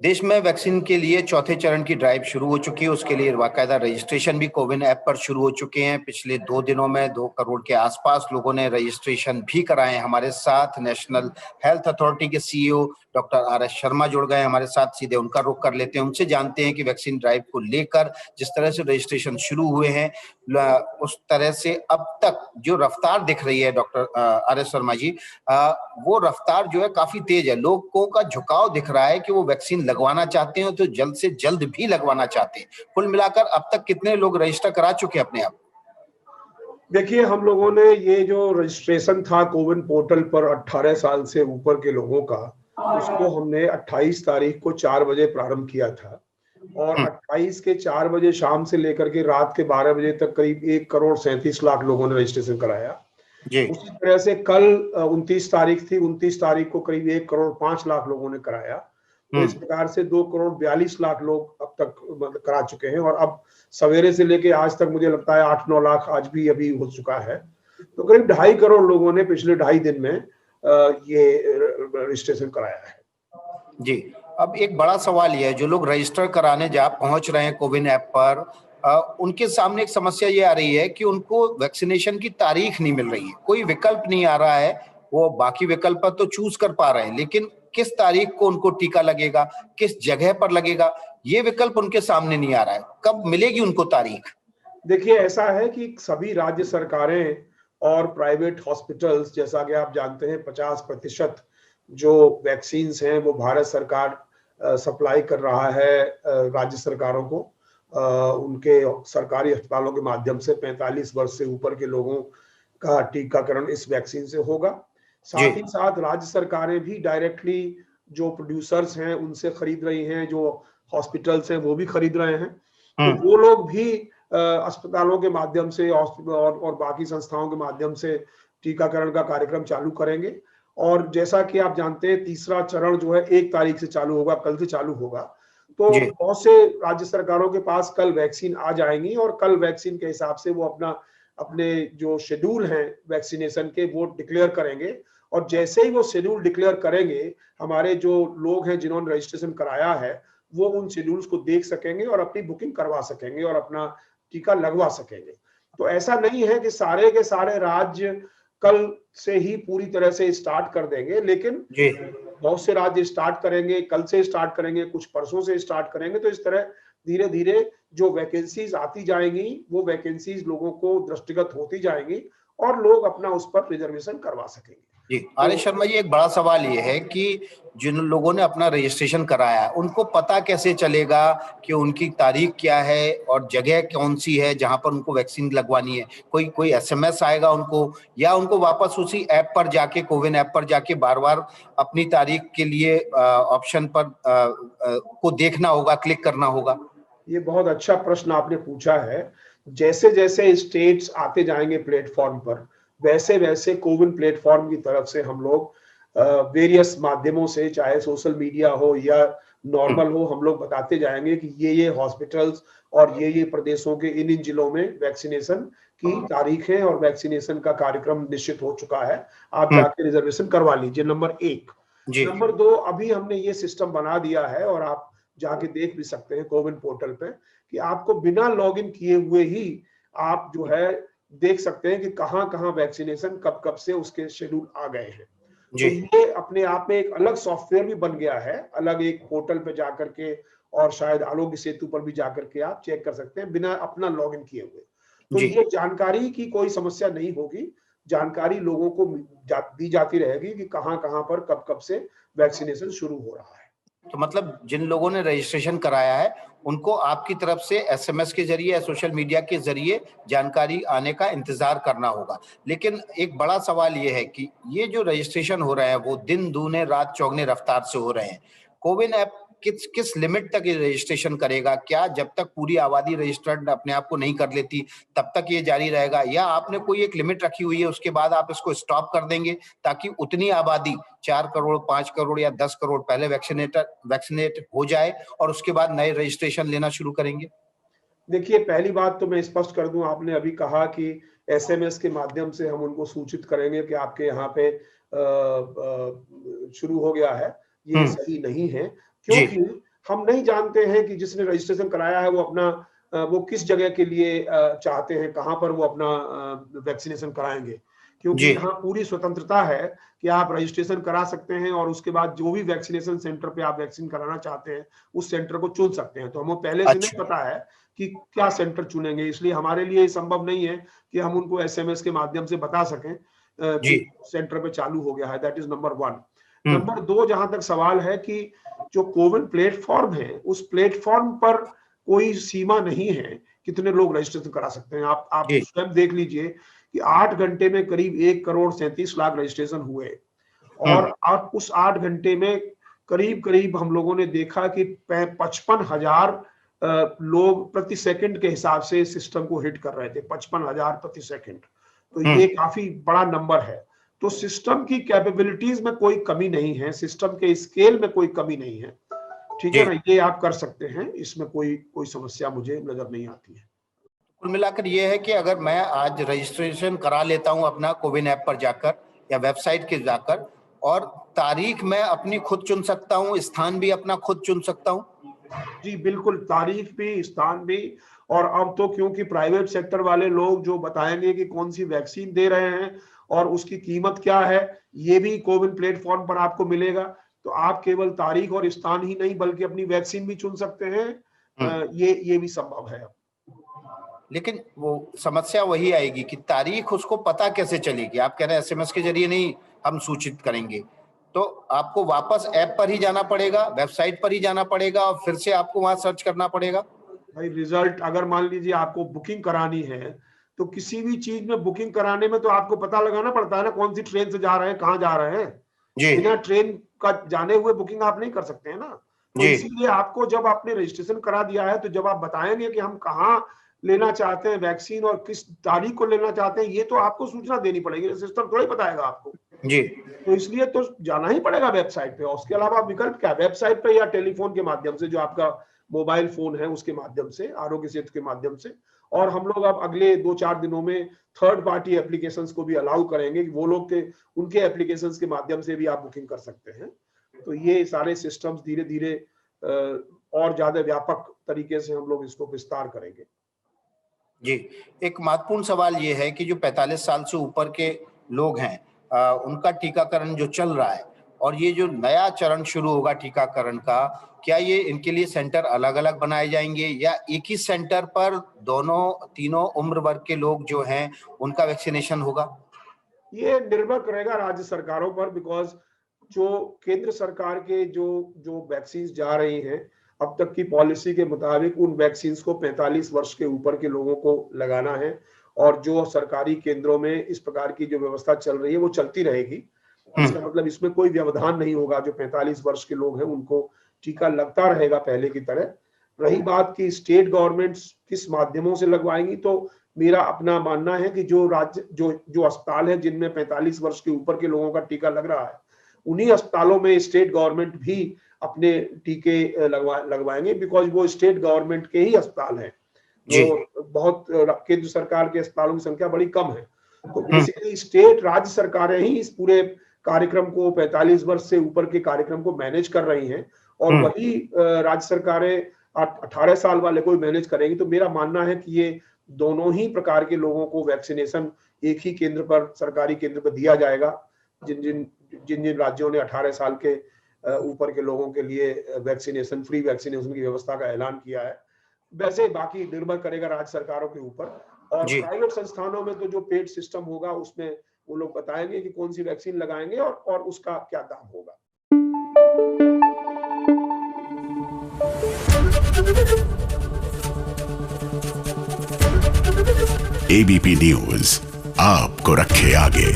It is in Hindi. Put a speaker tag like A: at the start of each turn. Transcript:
A: देश में वैक्सीन के लिए चौथे चरण की ड्राइव शुरू हो चुकी है। उसके लिए बाकायदा रजिस्ट्रेशन भी कोविन ऐप पर शुरू हो चुके हैं। पिछले 2 दिनों में 2 करोड़ के आसपास लोगों ने रजिस्ट्रेशन भी कराए। हमारे साथ नेशनल हेल्थ अथॉरिटी के CEO doctor R S Sharma जुड़ गए हमारे साथ। सीधे उनका रुख कर लेते हैं, उनसे जानते हैं कि वैक्सीन ड्राइव को लेकर जिस तरह से रजिस्ट्रेशन शुरू हुए हैं उस तरह से अब तक जो रफ्तार दिख रही है doctor R S Sharma ji, वो रफ्तार जो है काफी तेज है। लोगों का झुकाव दिख रहा है कि वो वैक्सीन लगवाना चाहते हैं तो जल्द से जल्द भी लगवाना चाहते हैं। कुल मिलाकर अब तक कितने लोग रजिस्टर करा चुके हैं अपने आप?
B: देखिए, हम लोगों ने ये जो रजिस्ट्रेशन था कोविन पोर्टल पर 18 साल से ऊपर के लोगों का, उसको हमने 28 तारीख को 4 बजे प्रारंभ किया था और 28 के 4 बजे शाम से लेकर के रात के 12 बजे तक करीब 1 करोड़ 37 लाख लोगों ने रजिस्ट्रेशन कराया। उसी तरह से कल 29 तारीख थी, 29 तारीख को करीब 1 करोड़ 5 लाख लोगों ने कराया। तो इस प्रकार से 2 करोड़ 42 लाख लोग अब तक करा चुके हैं और अब सवेरे से लेके आज तक मुझे लगता है 8-9 लाख आज भी अभी हो चुका है। तो करीब 2.5 करोड़ लोगों ने पिछले 2.5 दिन में ये रजिस्ट्रेशन कराया है।
A: जी, अब एक बड़ा सवाल ये है, जो लोग रजिस्टर कराने पहुंच रहे हैं कोविन ऐप पर, उनके सामने एक समस्या ये आ रही है कि उनको वैक्सीनेशन की तारीख नहीं मिल रही है, कोई विकल्प नहीं आ रहा है। वो बाकी विकल्प तो चूज कर पा रहे हैं, लेकिन किस तारीख को उनको टीका लगेगा, किस जगह पर लगेगा, ये विकल्प उनके सामने नहीं आ रहा है। कब मिलेगी उनको तारीख?
B: देखिए, ऐसा है कि सभी राज्य सरकारें और प्राइवेट हॉस्पिटल्स, जैसा कि आप जानते हैं 50% जो वैक्सीन हैं वो भारत सरकार सप्लाई कर रहा है राज्य सरकारों को। उनके सरकारी अस्पतालों के माध्यम से 45 वर्ष से ऊपर के लोगों का टीकाकरण इस वैक्सीन से होगा। साथ ही साथ राज्य सरकारें भी डायरेक्टली जो प्रोड्यूसर्स हैं उनसे खरीद रही हैं, जो हॉस्पिटल्स हैं वो भी खरीद रहे हैं। तो वो लोग भी अस्पतालों के माध्यम से और बाकी संस्थाओं के माध्यम से टीकाकरण का कार्यक्रम चालू करेंगे। और जैसा कि आप जानते हैं, तीसरा चरण जो है 1 तारीख से चालू होगा, कल से चालू होगा। तो बहुत से राज्य सरकारों के पास कल वैक्सीन आ जाएंगी और कल वैक्सीन के हिसाब से वो अपने जो शेड्यूल हैं वैक्सीनेशन के वो डिक्लेयर करेंगे। और जैसे ही वो शेड्यूल डिक्लेयर करेंगे, हमारे जो लोग हैं जिन्होंने रजिस्ट्रेशन कराया है वो उन शेड्यूल्स को देख सकेंगे और अपनी बुकिंग करवा सकेंगे और अपना टीका लगवा सकेंगे। तो ऐसा नहीं है कि सारे के सारे राज्य कल से ही पूरी तरह से स्टार्ट कर देंगे, लेकिन बहुत से राज्य स्टार्ट करेंगे, कल से स्टार्ट करेंगे, कुछ परसों से स्टार्ट करेंगे। तो इस तरह धीरे धीरे जो वैकेंसीज आती जाएंगी वो वैकेंसीज लोगों को दृष्टिगत होती जाएंगी और लोग अपना उस पर रिजर्वेशन करवा सकेंगे।
A: जी, आर शर्मा जी, एक बड़ा सवाल ये है कि जिन लोगों ने अपना रजिस्ट्रेशन कराया उनको पता कैसे चलेगा कि उनकी तारीख क्या है और जगह कौन सी है जहां पर उनको वैक्सीन लगवानी है? कोई एसएमएस आएगा उनको, या उनको वापस उसी ऐप पर जाके, कोविन ऐप पर जाके बार बार अपनी तारीख के लिए ऑप्शन पर को देखना होगा, क्लिक करना होगा?
B: ये बहुत अच्छा प्रश्न आपने पूछा है। जैसे जैसे स्टेट्स आते जाएंगे प्लेटफॉर्म पर, वैसे वैसे कोविन प्लेटफॉर्म की तरफ से हम लोग वेरियस माध्यमों से, चाहे सोशल मीडिया हो या नॉर्मल हो, हम लोग बताते जाएंगे कि ये हॉस्पिटल्स और ये प्रदेशों के इन जिलों में वैक्सीनेशन की तारीखें और वैक्सीनेशन का कार्यक्रम निश्चित हो चुका है। आप जाके रिजर्वेशन करवा लीजिए, नंबर 1। नंबर 2, अभी हमने ये सिस्टम बना दिया है और आप जाके देख भी सकते हैं कोविन पोर्टल पे कि आपको बिना लॉगिन किए हुए ही आप जो है देख सकते हैं कि कहां कहां वैक्सीनेशन कब कब से उसके शेड्यूल आ गए हैं। तो ये अपने आप में एक अलग सॉफ्टवेयर भी बन गया है, अलग एक पोर्टल पे जाकर के, और शायद आरोग्य सेतु पर भी जाकर के आप चेक कर सकते हैं बिना अपना लॉगिन किए हुए। तो ये जानकारी की कोई समस्या नहीं होगी, जानकारी लोगों को दी जाती रहेगी कि कहां कहां पर कब कब से वैक्सीनेशन शुरू हो रहा है।
A: तो मतलब जिन लोगों ने रजिस्ट्रेशन कराया है उनको आपकी तरफ से एसएमएस के जरिए या सोशल मीडिया के जरिए जानकारी आने का इंतजार करना होगा। लेकिन एक बड़ा सवाल ये है कि ये जो रजिस्ट्रेशन हो रहे हैं वो दिन दूने रात चौगने रफ्तार से हो रहे हैं। कोविन ऐप किस लिमिट तक ये रजिस्ट्रेशन करेगा? क्या जब तक पूरी आबादी रजिस्टर्ड अपने आप को नहीं कर लेती तब तक ये जारी रहेगा, या आपने कोई एक लिमिट रखी हुई है उसके बाद आप इसको स्टॉप कर देंगे ताकि उतनी आबादी 4 करोड़, 5 करोड़ या 10 करोड़ पहले वैक्सीनेट हो जाए और उसके बाद नए रजिस्ट्रेशन लेना शुरू करेंगे?
B: देखिए, पहली बात तो मैं स्पष्ट कर दूं, आपने अभी कहा कि एसएमएस के माध्यम से हम उनको सूचित करेंगे कि आपके यहाँ पे शुरू हो गया है। ये सही नहीं है, क्योंकि हम नहीं जानते हैं कि जिसने रजिस्ट्रेशन कराया है वो अपना वो किस जगह के लिए चाहते हैं, कहां पर वो अपना वैक्सीनेशन कराएंगे, क्योंकि यहाँ पूरी स्वतंत्रता है कि आप रजिस्ट्रेशन करा सकते हैं और उसके बाद जो भी वैक्सीनेशन सेंटर पे आप वैक्सीन कराना चाहते हैं उस सेंटर को चुन सकते हैं। तो हमें पहले से नहीं पता है कि क्या सेंटर चुनेंगे, इसलिए हमारे लिए संभव नहीं है कि हम उनको SMS के माध्यम से बता सकें कि सेंटर पे चालू हो गया है। That is number 1। नंबर 2, जहां तक सवाल है कि जो कोविन प्लेटफॉर्म है उस प्लेटफॉर्म पर कोई सीमा नहीं है कितने लोग रजिस्ट्रेशन करा सकते हैं। आप स्वयं देख लीजिए कि 8 घंटे में करीब 1,37,00,000 रजिस्ट्रेशन हुए और उस 8 घंटे में करीब हम लोगों ने देखा कि 55,000 लोग प्रति सेकंड के हिसाब से सिस्टम को हिट कर रहे थे। 55,000 प्रति सेकंड, तो ये काफी बड़ा नंबर है। तो सिस्टम की कैपेबिलिटीज में कोई कमी नहीं है, सिस्टम के स्केल में कोई कमी नहीं है, ठीक है ना। ये आप कर सकते हैं, इसमें कोई समस्या मुझे नजर नहीं आती है।
A: कुल मिलाकर ये है कि अगर मैं आज रजिस्ट्रेशन करा लेता हूं अपना कोविन ऐप पर जाकर या वेबसाइट के जाकर, और तारीख मैं अपनी खुद चुन सकता हूं, स्थान भी अपना खुद चुन सकता हूं।
B: जी बिल्कुल, तारीख भी, स्थान भी। और अब तो क्योंकि प्राइवेट सेक्टर वाले लोग जो बताएंगे कि कौन सी वैक्सीन दे रहे हैं और उसकी कीमत क्या है, ये भी कोविन प्लेटफॉर्म पर आपको मिलेगा। तो आप केवल तारीख और स्थान ही नहीं बल्कि अपनी वैक्सीन भी चुन सकते हैं। ये भी संभव है।
A: लेकिन वो समस्या वही आएगी कि तारीख उसको पता कैसे चलेगी। आप कह रहे हैं SMS के जरिए नहीं हम सूचित करेंगे, तो आपको वापस ऐप पर ही जाना पड़ेगा, वेबसाइट पर ही जाना पड़ेगा और फिर से आपको वहां सर्च करना पड़ेगा।
B: भाई रिजल्ट, अगर मान लीजिए आपको बुकिंग करानी है तो किसी भी चीज में बुकिंग कराने में तो आपको पता लगाना पड़ता है ना, कौन सी ट्रेन से जा रहे हैं, कहाँ जा रहे हैं। बिना ट्रेन का जाने हुए बुकिंग आप नहीं कर सकते हैं ना। तो इसीलिए आपको जब आपने रजिस्ट्रेशन करा दिया है तो जब आप बताएंगे कि हम कहाँ लेना चाहते हैं वैक्सीन और किस तारीख को लेना चाहते हैं, ये तो आपको सूचना देनी पड़ेगी, सिस्टम थोड़ी बताएगा आपको जी। तो इसलिए तो जाना ही पड़ेगा वेबसाइट पे। और उसके अलावा विकल्प क्या, वेबसाइट पे या टेलीफोन के माध्यम से, जो आपका मोबाइल फोन है उसके माध्यम से, आरोग्य सेतु के माध्यम से। और हम लोग अब अगले 2-4 दिनों में थर्ड पार्टी एप्लीकेशंस को भी अलाउ करेंगे कि वो लोग उनके एप्लीकेशंस के माध्यम से भी आप बुकिंग कर सकते हैं। तो ये सारे सिस्टम्स धीरे धीरे और ज्यादा व्यापक तरीके से हम लोग इसको विस्तार करेंगे।
A: जी, एक महत्वपूर्ण सवाल ये है कि जो 45 साल से ऊपर के लोग हैं उनका टीकाकरण जो चल रहा है और ये जो नया चरण शुरू होगा टीकाकरण का, क्या ये इनके लिए सेंटर अलग अलग बनाए जाएंगे या एक ही सेंटर पर तीनों उम्र वर्ग के लोग जो हैं उनका वैक्सीनेशन होगा? ये
B: निर्भर करेगा राज्य सरकारों पर, बिकॉज जो केंद्र सरकार के जो वैक्सीन जा रही हैं अब तक की पॉलिसी के मुताबिक उन वैक्सीन को 45 वर्ष के ऊपर के लोगों को लगाना है। और जो सरकारी केंद्रों में इस प्रकार की जो व्यवस्था चल रही है वो चलती रहेगी। इसका मतलब इसमें कोई व्यवधान नहीं होगा, जो 45 वर्ष के लोग हैं उनको टीका लगता रहेगा पहले की तरह। रही बात की स्टेट गवर्नमेंट्स किस माध्यमों से लगवाएंगी, तो मेरा अपना मानना है कि जो अस्पताल है जिनमें 45 वर्ष के ऊपर के लोगों का टीका लग रहा है, उन्हीं अस्पतालों में स्टेट गवर्नमेंट भी अपने टीके लगवाएंगे, बिकॉज वो स्टेट गवर्नमेंट के ही अस्पताल हैं। जो बहुत केंद्र सरकार के अस्पतालों की संख्या बड़ी कम है। तो बेसिकली स्टेट राज्य सरकारें ही इस पूरे कार्यक्रम को 45 वर्ष से ऊपर के कार्यक्रम को मैनेज कर रही हैं और वही राज्य सरकारें 18 साल वाले को मैनेज करेंगी। तो मेरा मानना है कि ये दोनों ही प्रकार के लोगों को वैक्सीनेशन एक ही केंद्र पर, सरकारी केंद्र पर दिया जाएगा। जिन राज्यों ने 18 साल के ऊपर के लोगों के लिए फ्री वैक्सीनेशन की व्यवस्था का ऐलान किया है। वैसे बाकी निर्भर करेगा राज्य सरकारों के ऊपर। और प्राइवेट संस्थानों में तो जो पेड सिस्टम होगा उसमें वो लोग बताएंगे कि कौन सी वैक्सीन लगाएंगे और उसका क्या दाम होगा।
C: ABP न्यूज आपको रखे आगे।